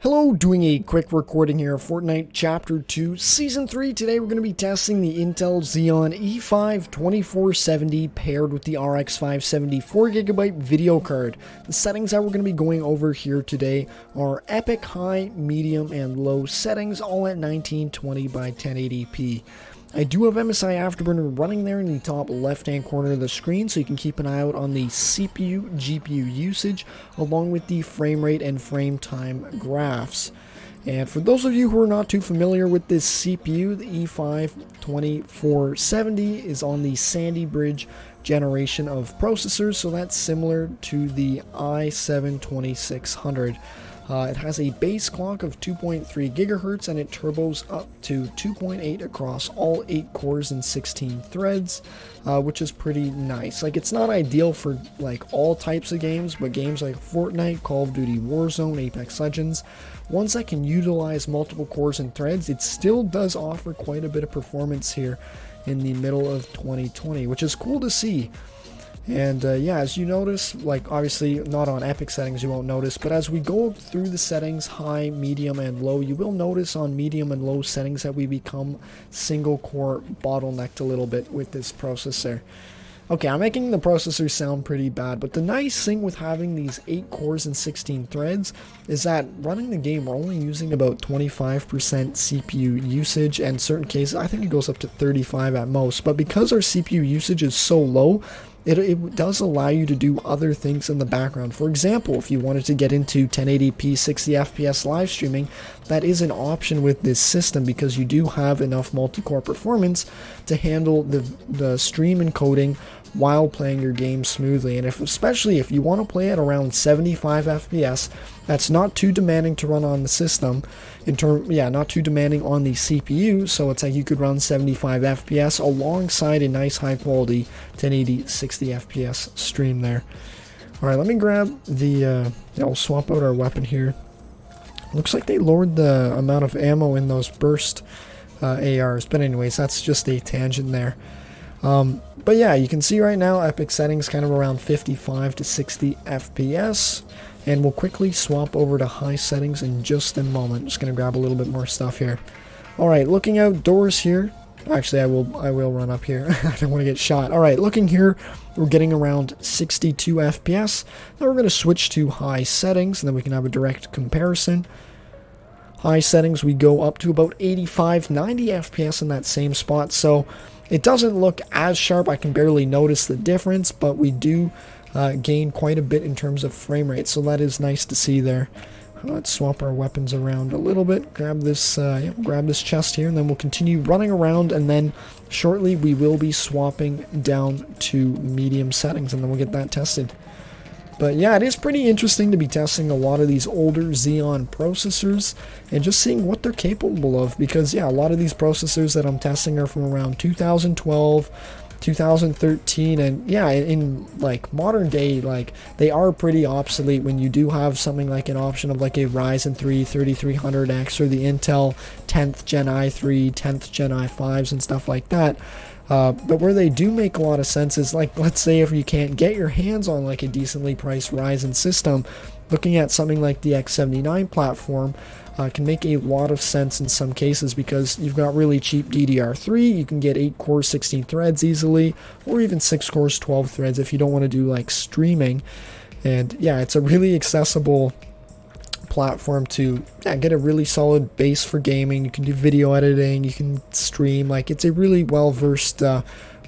Hello, doing a quick recording here of Fortnite Chapter 2, Season 3. Today we're going to be testing the Intel Xeon E5 2470 paired with the RX 570 4GB video card. The settings that we're going to be going over here today are epic high, medium, and low settings, all at 1920 by 1080p. I do have MSI Afterburner running there in the top left-hand corner of the screen, so you can keep an eye out on the CPU, GPU usage, along with the frame rate and frame time graphs. And for those of you who are not too familiar with this CPU, the E5 2470 is on the Sandy Bridge generation of processors, so that's similar to the i7 2600. It has a base clock of 2.3 gigahertz and it turbos up to 2.8 across all 8 cores and 16 threads, which is pretty nice. Like, it's not ideal for like all types of games, but games like Fortnite, Call of Duty Warzone, Apex Legends, ones that can utilize multiple cores and threads, it still does offer quite a bit of performance here in the middle of 2020, which is cool to see. And yeah, as you notice, like obviously not on epic settings you won't notice, but as we go through the settings, high, medium, and low, you will notice on medium and low settings that we become single core bottlenecked a little bit with this processor. Okay, I'm making the processor sound pretty bad, but the nice thing with having these 8 cores and 16 threads is that running the game, we're only using about 25% CPU usage, and in certain cases, I think it goes up to 35 at most, but because our CPU usage is so low, it does allow you to do other things in the background. For example, if you wanted to get into 1080p 60 FPS live streaming, that is an option with this system because you do have enough multi-core performance to handle the stream encoding while playing your game smoothly. And especially if you want to play at around 75 FPS, that's not too demanding to run on the system. Not too demanding on the CPU, so it's like you could run 75 FPS alongside a nice high quality 1080 60 FPS stream there. Alright, let me grab the I'll swap out our weapon here. Looks like they lowered the amount of ammo in those burst ARs, but anyways, that's just a tangent there. But yeah, you can see right now epic settings kind of around 55 to 60 FPS, and we'll quickly swap over to high settings in just a moment. Just gonna grab a little bit more stuff here. Alright, looking outdoors here. Actually, I will run up here. I don't want to get shot. Alright, looking here, we're getting around 62 FPS. Now we're going to switch to high settings, and then we can have a direct comparison. High settings, we go up to about 85, 90 FPS in that same spot, so it doesn't look as sharp. I can barely notice the difference, but we do gain quite a bit in terms of frame rate, so that is nice to see there. Let's swap our weapons around a little bit. Grab this chest here, and then we'll continue running around, and then shortly we will be swapping down to medium settings, and then we'll get that tested. But yeah, it is pretty interesting to be testing a lot of these older Xeon processors and just seeing what they're capable of, because yeah, a lot of these processors that I'm testing are from around 2012, 2013, and yeah, in like modern day, like they are pretty obsolete when you do have something like an option of like a Ryzen 3 3300X or the Intel 10th Gen i3, 10th Gen i5s and stuff like that. But where they do make a lot of sense is, like, let's say if you can't get your hands on like a decently priced Ryzen system, looking at something like the X79 platform can make a lot of sense in some cases, because you've got really cheap DDR3, you can get 8 cores 16 threads easily, or even 6 cores 12 threads if you don't want to do like streaming. And yeah, it's a really accessible platform to get a really solid base for gaming. You can do video editing, you can stream. Like, it's a really well-versed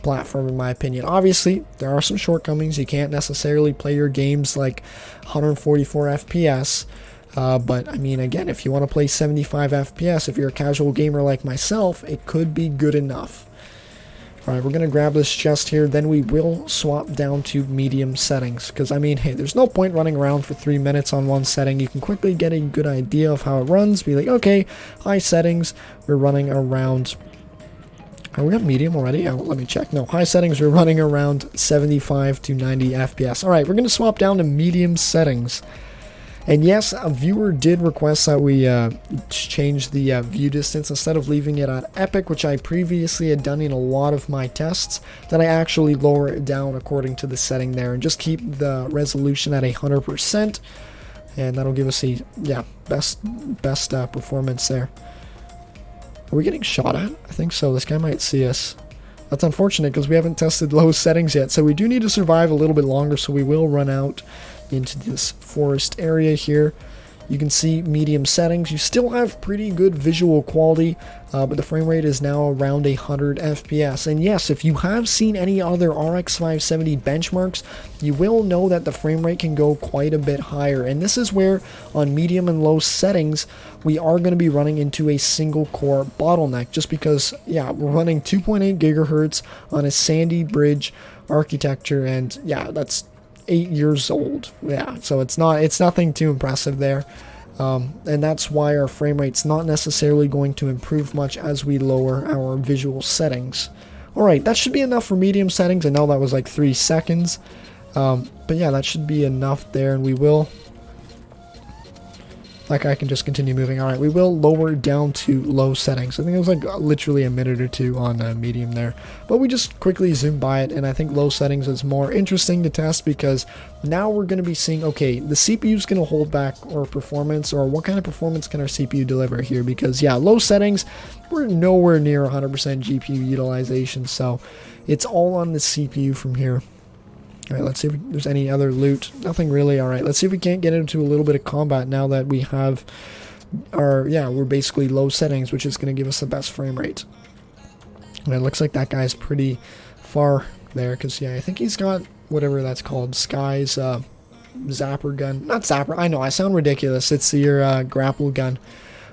platform in my opinion. Obviously there are some shortcomings. You can't necessarily play your games like 144 FPS, but I mean, again, if you want to play 75 FPS, if you're a casual gamer like myself, it could be good enough. Alright, we're going to grab this chest here, then we will swap down to medium settings, because I mean, hey, there's no point running around for 3 minutes on one setting. You can quickly get a good idea of how it runs, be like, okay, high settings, we're running around, are we on medium already? Oh, let me check. No, high settings, we're running around 75 to 90 FPS. Alright, we're going to swap down to medium settings. And yes, a viewer did request that we change the view distance instead of leaving it at epic, which I previously had done in a lot of my tests, that I actually lower it down according to the setting there and just keep the resolution at 100%. and that'll give us a, yeah, best performance there. Are we getting shot at? I think so. This guy might see us. That's unfortunate because we haven't tested low settings yet, so we do need to survive a little bit longer, so we will run out into this forest area here. You can see medium settings. You still have pretty good visual quality, but the frame rate is now around 100 FPS. And yes, if you have seen any other RX 570 benchmarks, you will know that the frame rate can go quite a bit higher. And this is where, on medium and low settings, we are going to be running into a single core bottleneck, just because, yeah, we're running 2.8 gigahertz on a Sandy Bridge architecture, and yeah, that's 8 years old. Yeah, so it's nothing too impressive there, and that's why our frame rate's not necessarily going to improve much as we lower our visual settings. Alright, that should be enough for medium settings. I know that was like 3 seconds, but yeah, that should be enough there, and we will, like, I can just continue moving. Alright, we will lower down to low settings. I think it was like literally a minute or two on medium there. But we just quickly zoom by it, and I think low settings is more interesting to test because now we're going to be seeing, okay, the CPU is going to hold back our performance, or what kind of performance can our CPU deliver here? Because, yeah, low settings, we're nowhere near 100% GPU utilization, so it's all on the CPU from here. Alright, let's see if there's any other loot. Nothing really. Alright, let's see if we can't get into a little bit of combat now that we have our, yeah, we're basically low settings, which is going to give us the best frame rate. And it looks like that guy's pretty far there, because, yeah, I think he's got whatever that's called, Sky's zapper gun. Not zapper, I know, I sound ridiculous. It's your grapple gun.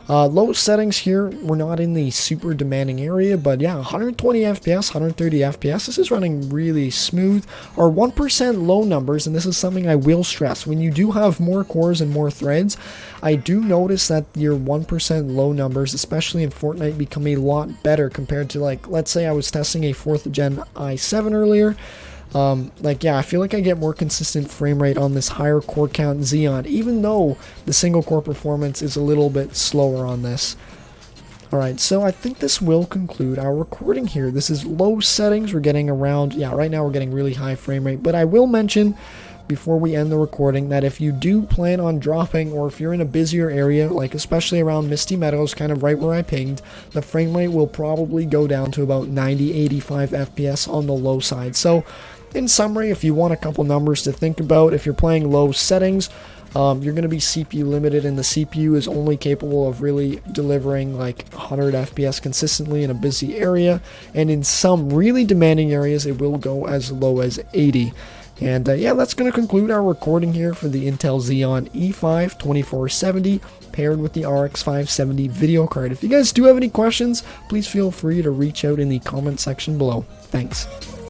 Low settings here, we're not in the super demanding area, but yeah, 120 FPS, 130 FPS, this is running really smooth. Our 1% low numbers, and this is something I will stress, when you do have more cores and more threads, I do notice that your 1% low numbers, especially in Fortnite, become a lot better compared to, like, let's say I was testing a 4th gen i7 earlier. Like, yeah, I feel like I get more consistent frame rate on this higher core count Xeon, even though the single core performance is a little bit slower on this. Alright, so I think this will conclude our recording here. This is low settings. We're getting around, yeah, right now we're getting really high frame rate, but I will mention before we end the recording that if you do plan on dropping, or if you're in a busier area, like especially around Misty Meadows, kind of right where I pinged, the frame rate will probably go down to about 90-85 FPS on the low side. So in summary, if you want a couple numbers to think about, if you're playing low settings, you're going to be CPU limited, and the CPU is only capable of really delivering like 100 FPS consistently in a busy area, and in some really demanding areas it will go as low as 80. And yeah, that's going to conclude our recording here for the Intel Xeon E5 2470 paired with the RX 570 video card. If you guys do have any questions, please feel free to reach out in the comment section below. Thanks.